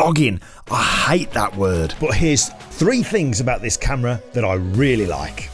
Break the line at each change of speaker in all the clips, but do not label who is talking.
vlogging. I hate that word. But here's 3 things about this camera that I really like.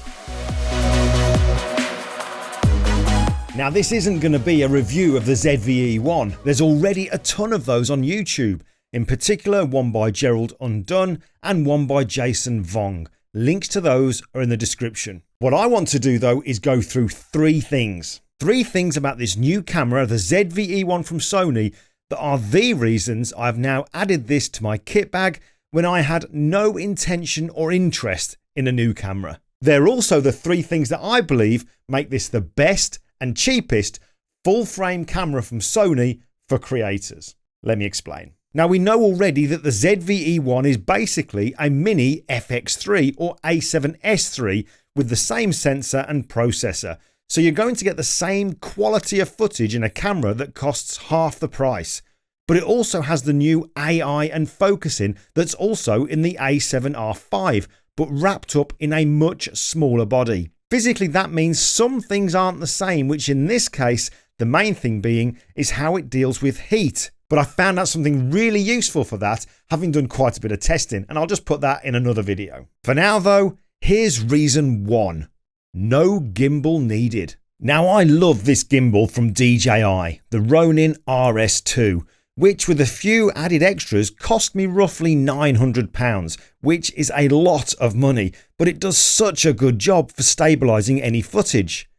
Now this isn't going to be a review of the ZV-E1. There's already a ton of those on YouTube. In particular, one by Gerald Undone and one by Jason Vong. Links to those are in the description. What I want to do though is go through 3 things. 3 things about this new camera, the ZV-E1 from Sony, that are the reasons I've now added this to my kit bag when I had no intention or interest in a new camera. They're also the 3 things that I believe make this the best and cheapest full frame camera from Sony for creators. Let me explain. Now we know already that the ZV-E1 is basically a mini FX3 or A7S III with the same sensor and processor. So you're going to get the same quality of footage in a camera that costs half the price. But it also has the new AI and focusing that's also in the A7R5, but wrapped up in a much smaller body. Physically that means some things aren't the same, which in this case, the main thing being is how it deals with heat. But I found out something really useful for that, having done quite a bit of testing, and I'll just put that in another video. For now though, here's reason 1. No gimbal needed. Now I love this gimbal from DJI, the Ronin RS2, which with a few added extras cost me roughly £900, which is a lot of money, but it does such a good job for stabilising any footage.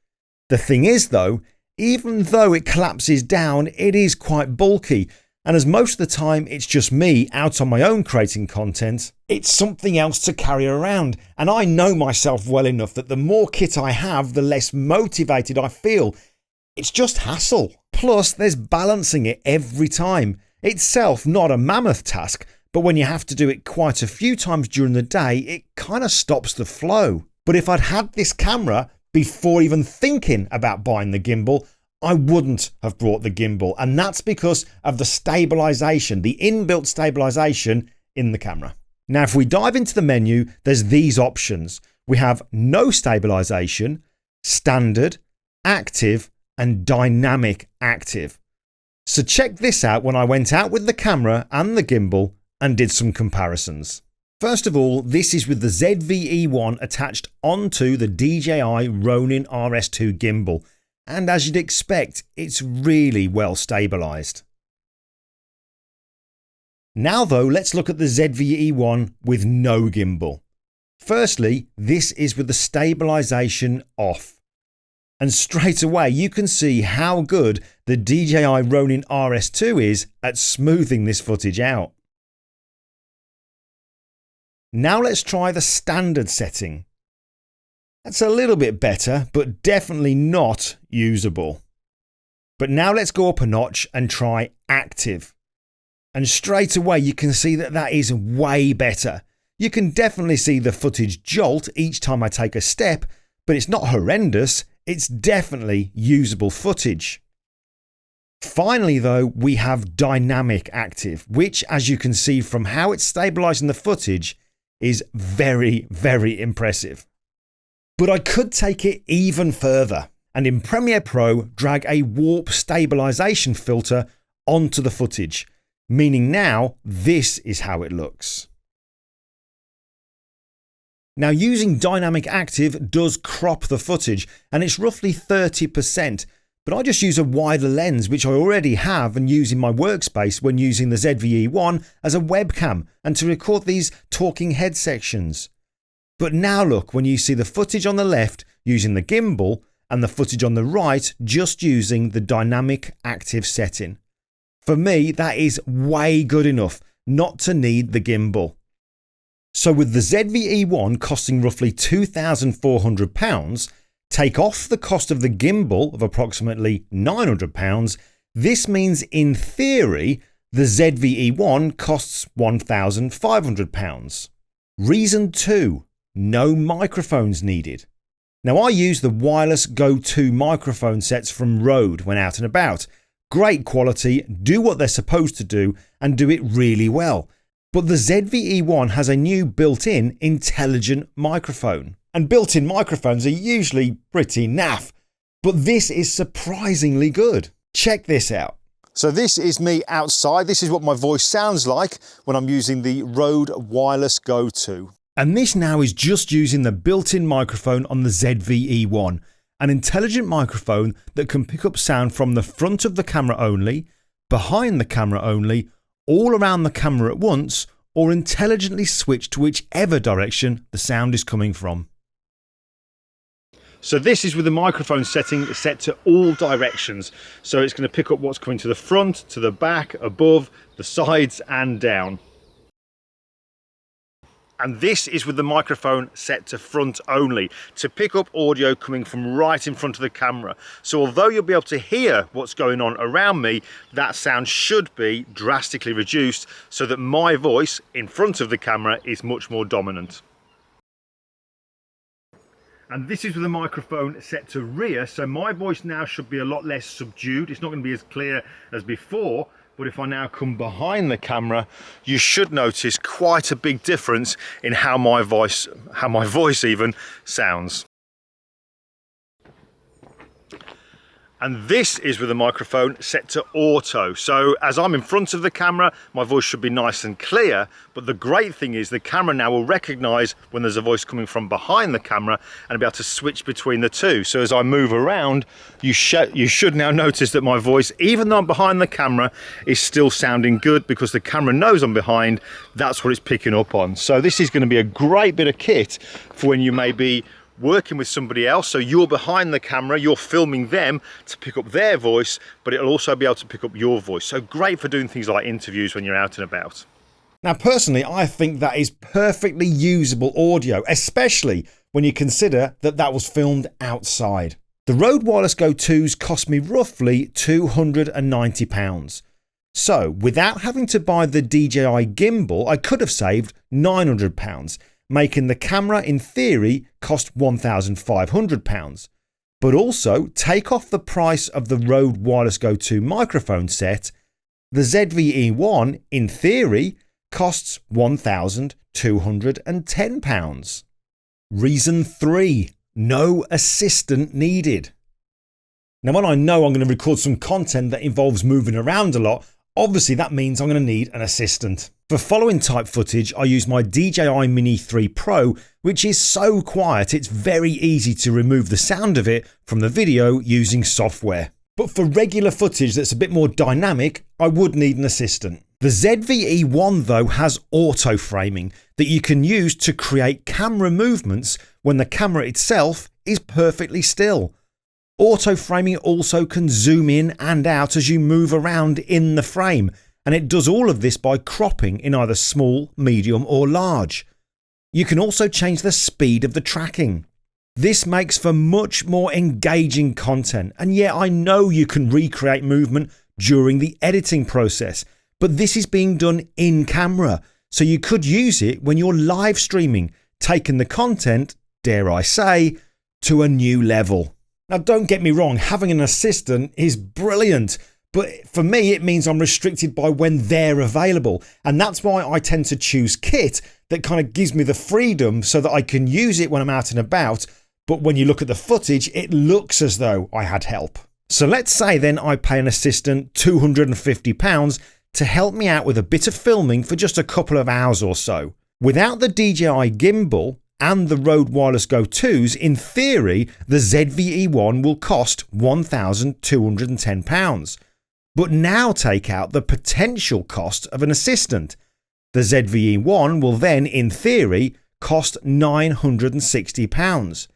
The thing is though, even though it collapses down, it is quite bulky, and as most of the time it's just me out on my own creating content, it's something else to carry around, and I know myself well enough that the more kit I have, the less motivated I feel. It's just hassle. Plus there's balancing it every time. Itself not a mammoth task, but when you have to do it quite a few times during the day, it kind of stops the flow. But if I'd had this camera before even thinking about buying the gimbal, I wouldn't have brought the gimbal, and that's because of the stabilisation, the inbuilt stabilisation in the camera. Now if we dive into the menu, there's these options. We have no stabilisation, standard, active and dynamic active. So check this out when I went out with the camera and the gimbal and did some comparisons. First of all, this is with the ZV-E1 attached onto the DJI Ronin RS2 gimbal, and as you'd expect, it's really well stabilised. Now though, let's look at the ZV-E1 with no gimbal. Firstly, this is with the stabilisation off. And straight away you can see how good the DJI Ronin RS2 is at smoothing this footage out. Now let's try the standard setting. That's a little bit better, but definitely not usable. But now let's go up a notch and try active. And straight away you can see that that is way better. You can definitely see the footage jolt each time I take a step, but it's not horrendous. It's definitely usable footage. Finally though, we have dynamic active, which as you can see from how it's stabilising the footage is very, very impressive. But I could take it even further and in Premiere Pro drag a warp stabilisation filter onto the footage, meaning now this is how it looks. Now using dynamic active does crop the footage and it's roughly 30%, but I just use a wider lens which I already have and use in my workspace when using the ZV-E1 as a webcam and to record these talking head sections. But now look, when you see the footage on the left using the gimbal and the footage on the right just using the dynamic active setting. For me that is way good enough not to need the gimbal. So with the ZV-E1 costing roughly £2,400, take off the cost of the gimbal of approximately £900, this means in theory the ZV-E1 costs £1,500. Reason 2, no microphones needed. Now I use the wireless Go 2 microphone sets from Rode when out and about. Great quality, do what they're supposed to do and do it really well. But the ZV-E1 has a new built-in intelligent microphone. And built-in microphones are usually pretty naff, but this is surprisingly good. Check this out. So this is me outside. This is what my voice sounds like when I'm using the Rode Wireless Go 2. And this now is just using the built-in microphone on the ZV-E1, an intelligent microphone that can pick up sound from the front of the camera only, behind the camera only, all around the camera at once, or intelligently switch to whichever direction the sound is coming from. So this is with the microphone setting set to all directions. So it's going to pick up what's coming to the front, to the back, above, the sides and down. And this is with the microphone set to front only, to pick up audio coming from right in front of the camera. So although you'll be able to hear what's going on around me, that sound should be drastically reduced so that my voice in front of the camera is much more dominant. And this is with the microphone set to rear, so my voice now should be a lot less subdued. It's not going to be as clear as before, but if I now come behind the camera, you should notice quite a big difference in how my voice even sounds. And this is with the microphone set to auto. So as I'm in front of the camera, my voice should be nice and clear. But the great thing is the camera now will recognize when there's a voice coming from behind the camera and be able to switch between the two. So as I move around, you should now notice that my voice, even though I'm behind the camera, is still sounding good because the camera knows I'm behind. That's what it's picking up on. So this is going to be a great bit of kit for when you may be working with somebody else, so you're behind the camera, you're filming them to pick up their voice, but it'll also be able to pick up your voice. So great for doing things like interviews when you're out and about. Now personally, I think that is perfectly usable audio, especially when you consider that that was filmed outside. The Rode Wireless Go 2s cost me roughly £290. So without having to buy the DJI gimbal, I could have saved £900. Making the camera in theory cost £1,500, but also take off the price of the Rode Wireless Go 2 microphone set, the ZV-E1 in theory costs £1,210. Reason 3, no assistant needed. Now when I know I'm going to record some content that involves moving around a lot, obviously that means I'm going to need an assistant. For following type footage, I use my DJI Mini 3 Pro, which is so quiet it's very easy to remove the sound of it from the video using software. But for regular footage that's a bit more dynamic, I would need an assistant. The ZV-E1 though has auto framing that you can use to create camera movements when the camera itself is perfectly still. Auto framing also can zoom in and out as you move around in the frame, and it does all of this by cropping in either small, medium or large. You can also change the speed of the tracking. This makes for much more engaging content, and yeah, I know you can recreate movement during the editing process, but this is being done in camera, so you could use it when you're live streaming, taking the content, dare I say, to a new level. Now don't get me wrong, having an assistant is brilliant, but for me it means I'm restricted by when they're available, and that's why I tend to choose kit that kind of gives me the freedom so that I can use it when I'm out and about, but when you look at the footage it looks as though I had help. So let's say then I pay an assistant £250 to help me out with a bit of filming for just a couple of hours or so. Without the DJI gimbal and the Rode Wireless Go 2s, in theory the ZV-E1 will cost £1,210. But now take out the potential cost of an assistant. The ZV-E1 will then, in theory, cost £960.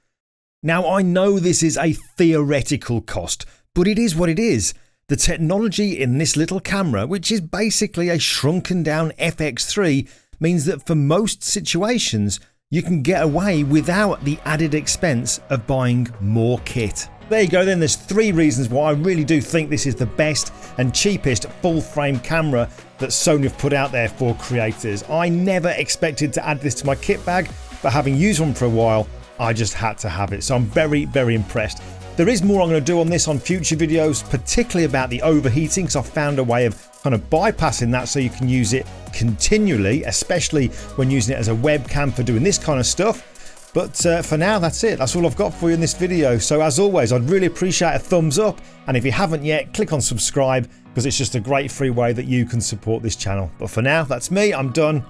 Now I know this is a theoretical cost, but it is what it is. The technology in this little camera, which is basically a shrunken down FX3, means that for most situations you can get away without the added expense of buying more kit. There you go then, there's 3 reasons why I really do think this is the best and cheapest full frame camera that Sony have put out there for creators. I never expected to add this to my kit bag, but having used one for a while, I just had to have it. So I'm very, very impressed. There is more I'm going to do on this on future videos, particularly about the overheating, because I've found a way of kind of bypassing that so you can use it continually, especially when using it as a webcam for doing this kind of stuff. But for now, that's it. That's all I've got for you in this video. So as always, I'd really appreciate a thumbs up. And if you haven't yet, click on subscribe, because it's just a great free way that you can support this channel. But for now, that's me. I'm done.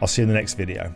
I'll see you in the next video.